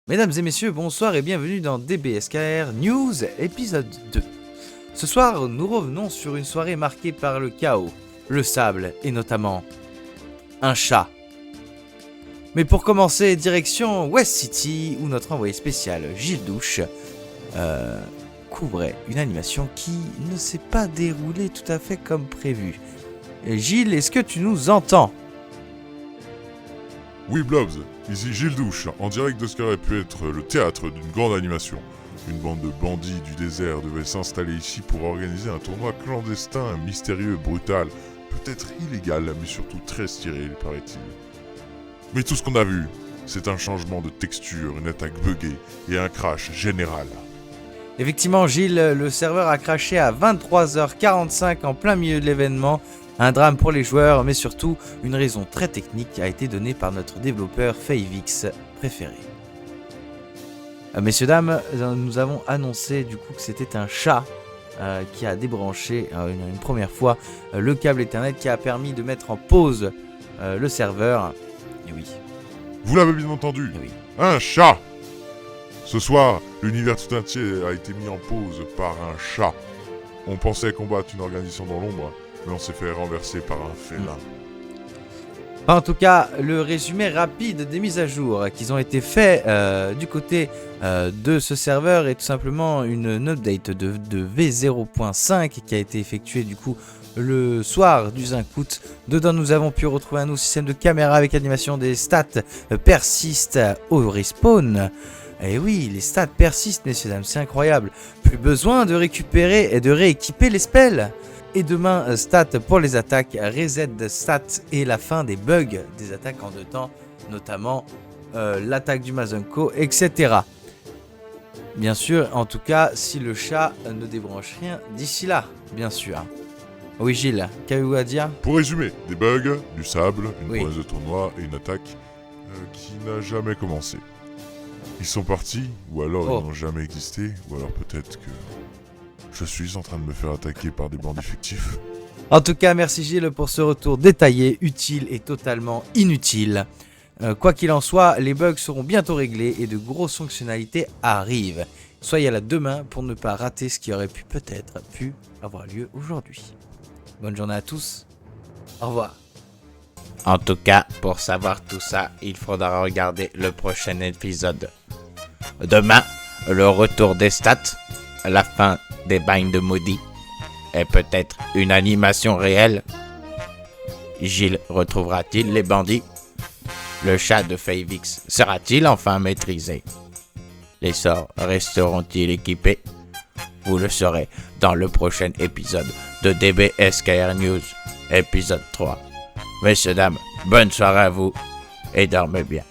Mesdames et messieurs, bonsoir et bienvenue dans DBSKR News, épisode 2. Ce soir, nous revenons sur une soirée marquée par le chaos, le sable et notamment un chat. Mais pour commencer, direction West City, où notre envoyé spécial Gilles Douche couvrait une animation qui ne s'est pas déroulée tout à fait comme prévu. Et Gilles, est-ce que tu nous entends ? Oui Blobs, ici Gilles Douche, en direct de ce qui aurait pu être le théâtre d'une grande animation. Une bande de bandits du désert devait s'installer ici pour organiser un tournoi clandestin, mystérieux, brutal, peut-être illégal, mais surtout très stérile, paraît-il. Mais tout ce qu'on a vu, c'est un changement de texture, une attaque buggée et un crash général. Effectivement, Gilles, le serveur a crashé à 23h45 en plein milieu de l'événement. Un drame pour les joueurs, mais surtout, une raison très technique a été donnée par notre développeur Favix préféré. Messieurs, dames, nous avons annoncé du coup que c'était un chat qui a débranché une première fois le câble Ethernet qui a permis de mettre en pause le serveur. Et oui. Vous l'avez bien entendu, Et oui. un chat. Ce soir, l'univers tout entier a été mis en pause par un chat. On pensait combattre une organisation dans l'ombre, mais on s'est fait renverser par un félin. En tout cas, le résumé rapide des mises à jour qui ont été faites du côté de ce serveur est tout simplement une update de V0.5 qui a été effectuée du coup le soir du 5 août. Dedans, nous avons pu retrouver un nouveau système de caméra avec animation des stats persistent au respawn. Et oui, les stats persistent, messieurs dames, c'est incroyable. Plus besoin de récupérer et de rééquiper les spells. Et demain, stats pour les attaques, reset stats et la fin des bugs des attaques en deux temps, notamment l'attaque du Mazunko, etc. Bien sûr, en tout cas, si le chat ne débranche rien d'ici là, bien sûr. Oui Gilles, qu'avez-vous à dire ? Pour résumer, des bugs, du sable, une Oui. promesse de tournoi et une attaque qui n'a jamais commencé. Ils sont partis, ou alors ils n'ont jamais existé, ou alors peut-être que je suis en train de me faire attaquer par des bandits fictifs. En tout cas, merci Gilles pour ce retour détaillé, utile et totalement inutile. Quoi qu'il en soit, les bugs seront bientôt réglés et de grosses fonctionnalités arrivent. Soyez là demain pour ne pas rater ce qui aurait peut-être pu avoir lieu aujourd'hui. Bonne journée à tous. Au revoir. En tout cas, pour savoir tout ça, il faudra regarder le prochain épisode. Demain, le retour des stats, la fin des bagnes de maudit, et peut-être une animation réelle. Gilles retrouvera-t-il les bandits ? Le chat de Favix sera-t-il enfin maîtrisé ? Les sorts resteront-ils équipés ? Vous le saurez dans le prochain épisode de DBSKR News, épisode 3. Messieurs, dames, bonne soirée à vous et dormez bien.